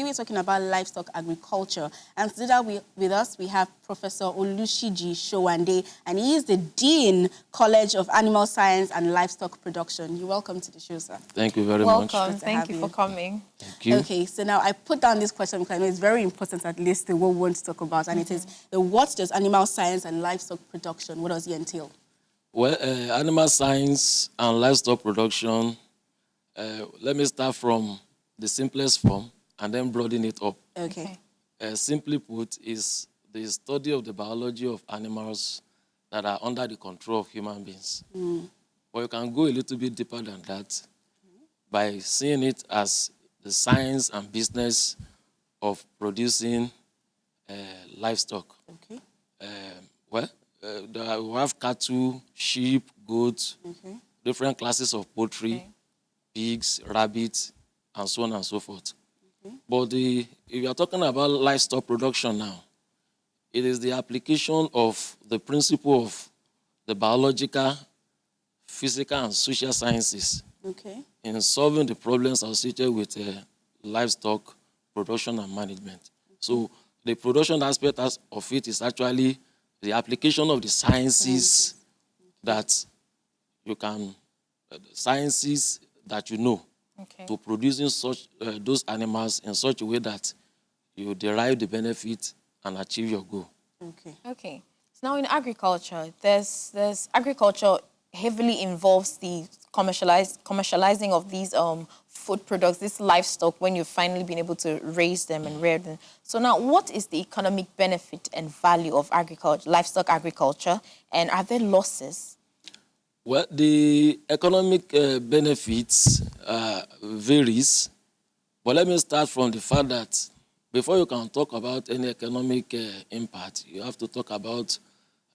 we're talking about livestock agriculture. And today with us, we have Professor Olushiji Showande, and he is the Dean, College of Animal Science and Livestock Production. You're welcome to the show, sir. Thank you very much. Welcome. Thank you for coming. Thank you. Okay, so now I put down this question because I know it's very important, at least the what we want to talk about, and it is, what does animal science and livestock production, what does it entail? Well, animal science and livestock production, let me start from the simplest form and then broaden it up. Okay. Simply put, is the study of the biology of animals that are under the control of human beings. But you can go a little bit deeper than that by seeing it as the science and business of producing livestock. Okay. We have cattle, sheep, goats, different classes of poultry, pigs, rabbits, and so on and so forth. But if you are talking about livestock production now, it is the application of the principle of the biological, physical, and social sciences in solving the problems associated with livestock production and management. So the production aspect of it is actually the application of the sciences that you can, sciences that you know, to producing such those animals in such a way that you derive the benefit and achieve your goal. Okay. So now in agriculture, there's agriculture heavily involves the commercializing of these food products, this livestock, when you've finally been able to raise them and rear them. So now, what is the economic benefit and value of agriculture, livestock agriculture, and are there losses? Well, the economic benefits varies, but let me start from the fact that before you can talk about any economic impact, you have to talk about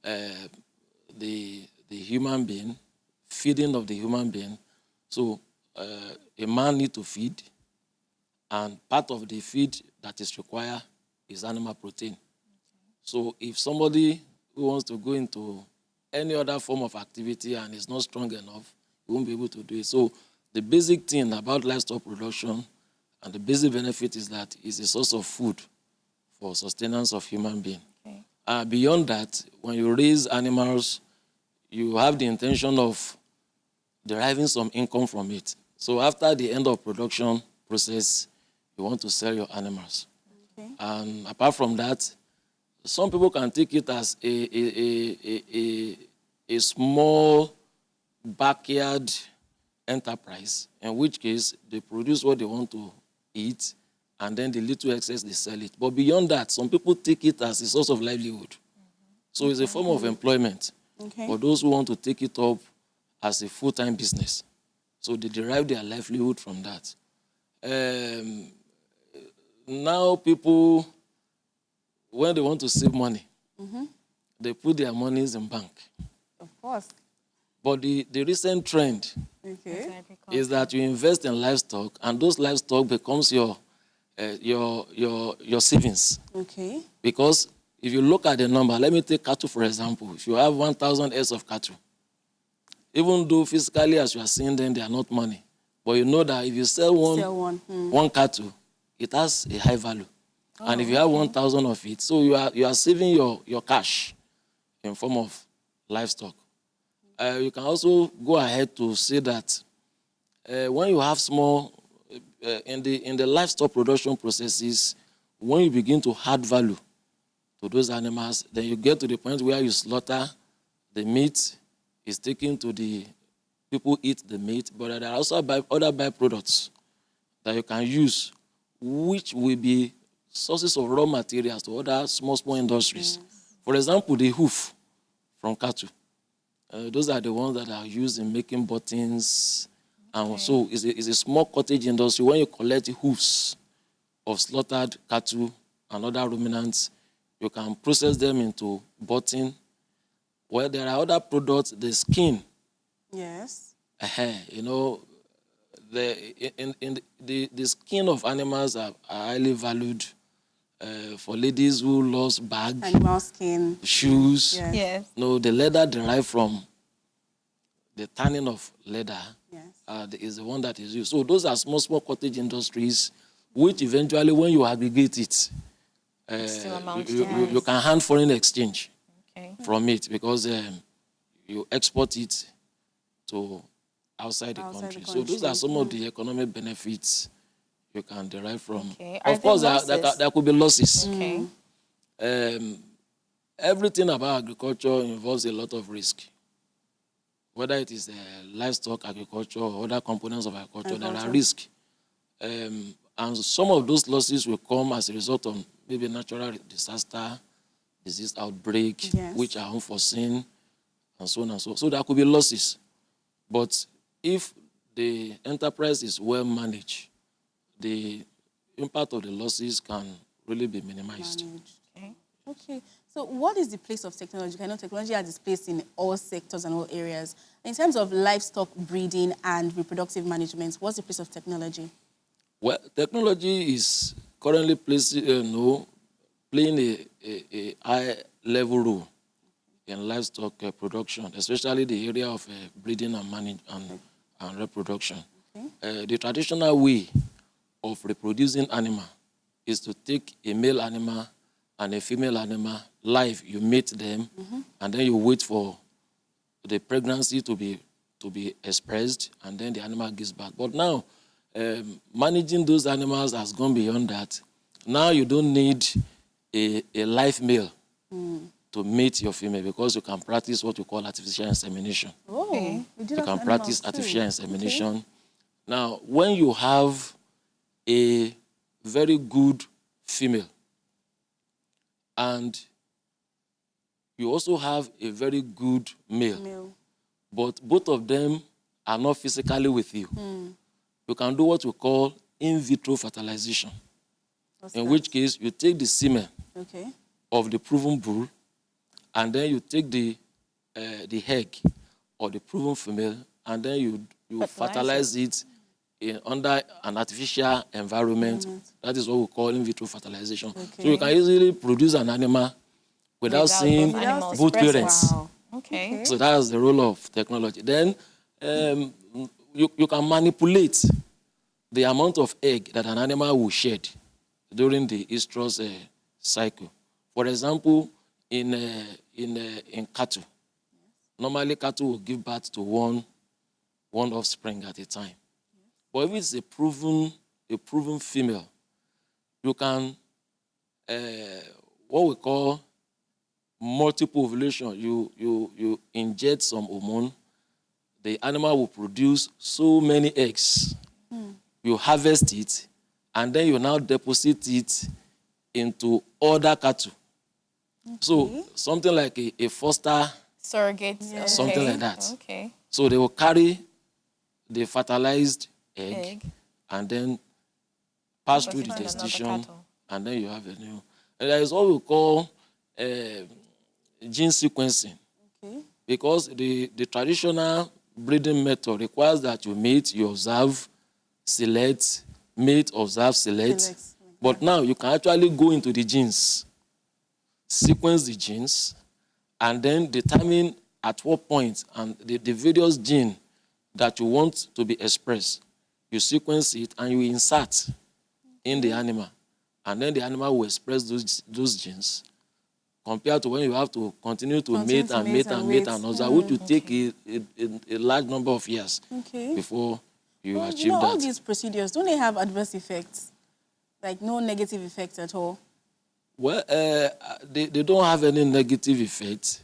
the human being, feeding of the human being. So a man needs to feed, and part of the feed that is required is animal protein. So if somebody who wants to go into any other form of activity and is not strong enough, he won't be able to do it. So the basic thing about livestock production and the basic benefit is that it's a source of food for sustenance of human being. Beyond that, when you raise animals, you have the intention of deriving some income from it. So after the end of production process, you want to sell your animals. And apart from that, some people can take it as a small backyard enterprise, in which case they produce what they want to eat, and then the little excess, they sell it. But beyond that, some people take it as a source of livelihood. So it's a form of employment for those who want to take it up as a full-time business. So they derive their livelihood from that. Now people, when they want to save money, they put their monies in bank. Of course. But the recent trend is that you invest in livestock, and those livestock becomes your savings. Because if you look at the number, let me take cattle for example. If you have 1,000 heads of cattle, even though physically as you are seeing them, they are not money, but you know that if you sell one cattle, it has a high value. And if you have 1,000 of it, so you are saving your cash in form of livestock. You can also go ahead to say that when you have small, in the livestock production processes, when you begin to add value to those animals, then you get to the point where you slaughter the meat, is taken to the people eat the meat, but there are also other byproducts that you can use, which will be sources of raw materials to other small industries. For example, the hoof from cattle. Those are the ones that are used in making buttons. And so it's a small cottage industry. When you collect the hoofs of slaughtered cattle and other ruminants, you can process them into button. Well, there are other products, the skin. Yes. You know, the skin of animals are highly valued for ladies who lost bags, animal skin, shoes. Yes. No, the leather derived from the tanning of leather is the one that is used. So those are small cottage industries which eventually, when you aggregate it, Still amounts you can hand foreign exchange from it, because you export it to outside the country. So those are some of the economic benefits you can derive from. Of course, there could be losses. Everything about agriculture involves a lot of risk. Whether it is livestock agriculture or other components of agriculture, there are risks. And some of those losses will come as a result of maybe natural disaster, disease outbreak, which are unforeseen, and so on and so on. So there could be losses. But if the enterprise is well managed, the impact of the losses can really be minimized. Okay. So what is the place of technology? I know technology has its place in all sectors and all areas. In terms of livestock breeding and reproductive management, what's the place of technology? Well, technology is currently playing a high-level role in livestock production, especially the area of breeding and reproduction. The traditional way of reproducing animal is to take a male animal and a female animal live. You mate them, and then you wait for the pregnancy to be expressed, and then the animal gives birth. But now, managing those animals has gone beyond that. Now you don't need a live male to mate your female, because you can practice what we call artificial insemination. You can practice artificial insemination. Now, when you have a very good female and you also have a very good male, but both of them are not physically with you, you can do what we call in vitro fertilization. In which case, you take the semen of the proven bull, and then you take the egg of the proven female, and then you fertilize it under an artificial environment. That is what we call in vitro fertilization. So you can easily produce an animal without seeing both parents. Wow. So that's the role of technology. Then you can manipulate the amount of egg that an animal will shed during the estrus cycle. For example, in cattle, normally cattle will give birth to one offspring at a time. But if it's a proven female, you can what we call multiple ovulation. You inject some hormone, the animal will produce so many eggs. You harvest it, and then you now deposit it into other cattle. So something like a foster surrogate, something like that. So they will carry the fertilized egg and then pass through the gestation, and then you have a new. And there is what we call gene sequencing, because the traditional breeding method requires that you mate, you observe, select, mate, observe, select. But now you can actually go into the genes, sequence the genes, and then determine at what point and the various gene that you want to be expressed. You sequence it and you insert in the animal, and then the animal will express those genes, compared to when you have to continue to mate and observe, which will take a large number of years before you achieve that. All these procedures, don't they have adverse effects? Like no negative effects at all? Well, they don't have any negative effects,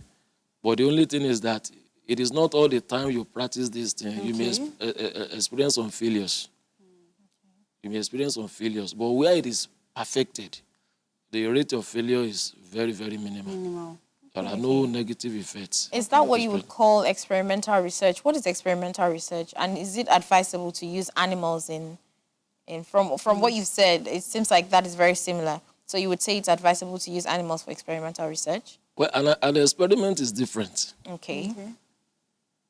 but the only thing is that it is not all the time you practice this thing. You may experience some failures. You may experience some failures, but where it is perfected, the rate of failure is very, very minimal. There are no negative effects. Is that what you would call experimental research? What is experimental research? And is it advisable to use animals from what you've said, it seems like that is very similar. So you would say it's advisable to use animals for experimental research? Well, an experiment is different. Okay.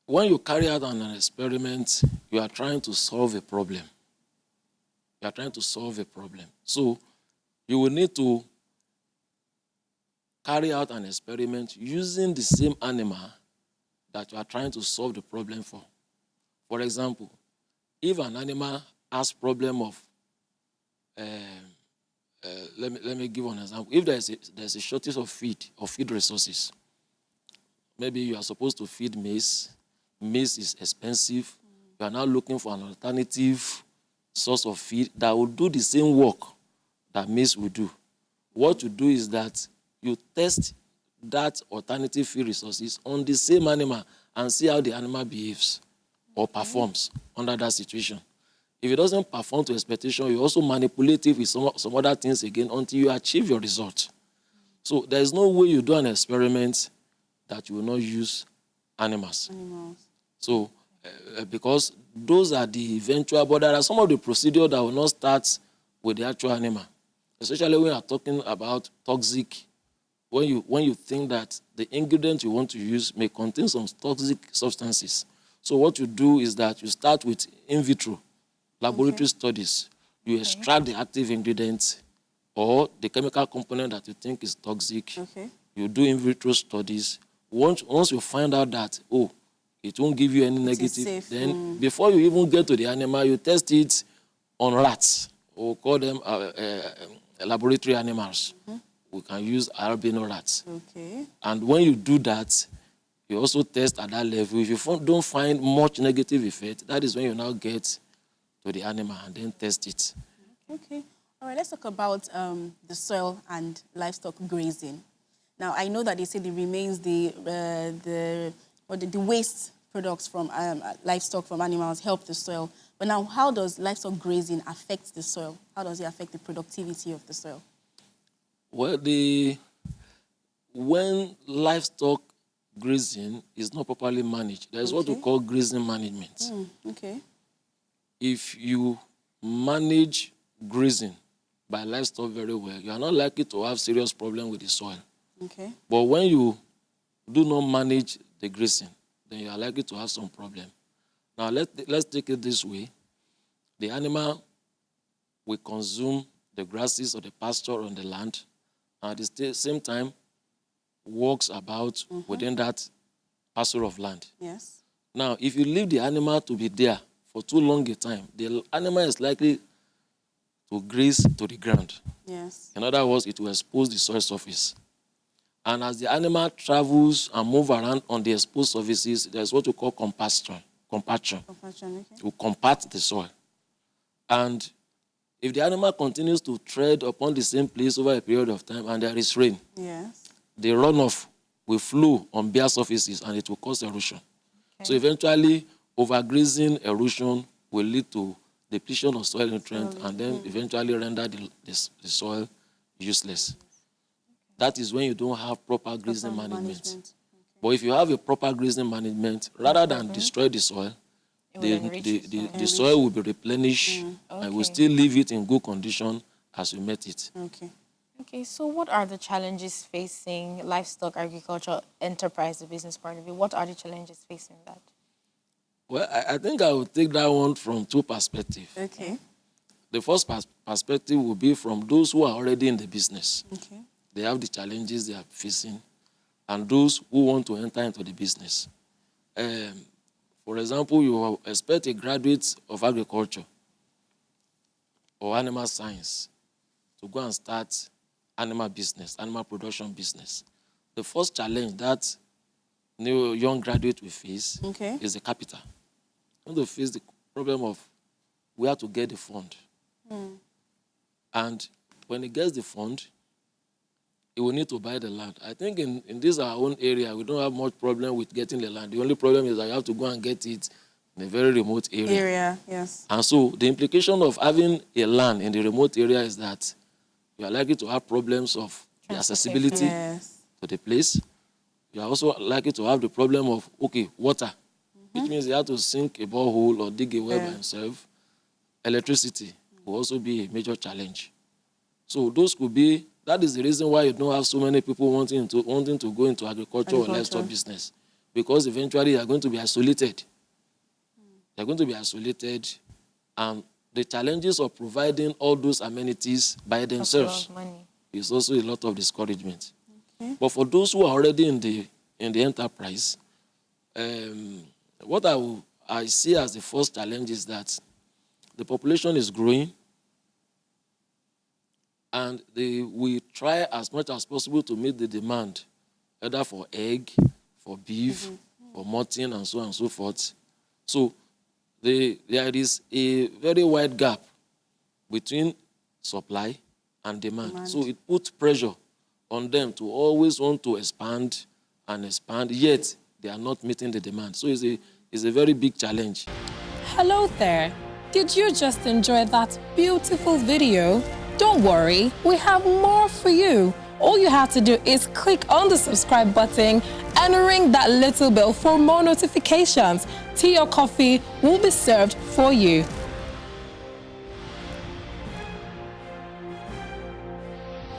When you carry out an experiment, you are trying to solve a problem. You are trying to solve a problem. So you will need to carry out an experiment using the same animal that you are trying to solve the problem for. For example, if an animal has problem of let me give an example. If there's a shortage of feed resources, maybe you are supposed to feed maize. Maize is expensive. You are now looking for an alternative source of feed that will do the same work that maize will do. What you do is that you test that alternative feed resources on the same animal and see how the animal behaves or performs under that situation. If it doesn't perform to expectation, you also manipulate it with some other things again until you achieve your result. So there is no way you do an experiment that you will not use animals. So because those are the eventual, but there are some of the procedure that will not start with the actual animal, especially when you are talking about toxic. When you think that the ingredient you want to use may contain some toxic substances. So what you do is that you start with in vitro laboratory studies. You extract the active ingredient or the chemical component that you think is toxic. You do in vitro studies. Once you find out that, it won't give you any negative, then before you even get to the animal, you test it on rats. We'll call them laboratory animals. We can use albino rats. And when you do that, you also test at that level. If you don't find much negative effect, that is when you now get to the animal and then test it. Okay. All right, let's talk about the soil and livestock grazing. Now, I know that they say the remains, the waste products from livestock, from animals, help the soil. But now, how does livestock grazing affect the soil? How does it affect the productivity of the soil? Well, when livestock grazing is not properly managed, there's what we call grazing management. If you manage grazing by livestock very well, you are not likely to have serious problem with the soil. But when you do not manage the grazing, then you are likely to have some problem. Now, let's take it this way. The animal will consume the grasses or the pasture on the land, and at the same time walks about within that parcel of land. Now, if you leave the animal to be there for too long a time, the animal is likely to graze to the ground. In other words, it will expose the soil surface. And as the animal travels and moves around on the exposed surfaces, there's what we call compaction. To compact the soil. And if the animal continues to tread upon the same place over a period of time and there is rain, the runoff will flow on bare surfaces and it will cause erosion. So eventually, overgrazing erosion will lead to depletion of soil nutrients and then eventually render the soil useless. That is when you don't have proper grazing management. But if you have a proper grazing management, rather than destroy the soil, the soil will be replenished and will still leave it in good condition as you met it. Okay, so what are the challenges facing livestock agriculture enterprise, the business part of it? What are the challenges facing that? Well, I think I will take that one from two perspectives. The first perspective will be from those who are already in the business. They have the challenges they are facing, and those who want to enter into the business. For example, you expect a graduate of agriculture or animal science to go and start animal business, animal production business. The first challenge that new young graduate will face is the capital. You want to face the problem of where to get the fund. And when he gets the fund, he will need to buy the land. I think in this our own area, we don't have much problem with getting the land. The only problem is that you have to go and get it in a very remote area. And so the implication of having a land in the remote area is that you are likely to have problems of the accessibility to the place. You are also likely to have the problem of, water, which means you have to sink a borehole or dig a well by himself. Electricity will also be a major challenge. So those could be. That is the reason why you don't have so many people wanting to go into agriculture or livestock business, because eventually they are going to be isolated. They are going to be isolated, and the challenges of providing all those amenities by themselves is also a lot of discouragement. But for those who are already in the enterprise, what I see as the first challenge is that the population is growing, And we try as much as possible to meet the demand, either for egg, for beef, for mutton, and so on and so forth. So there is a very wide gap between supply and demand. So it puts pressure on them to always want to expand and expand, yet they are not meeting the demand. So it's a very big challenge. Hello there. Did you just enjoy that beautiful video? Don't worry, we have more for you. All you have to do is click on the subscribe button and ring that little bell for more notifications. Tea or coffee will be served for you.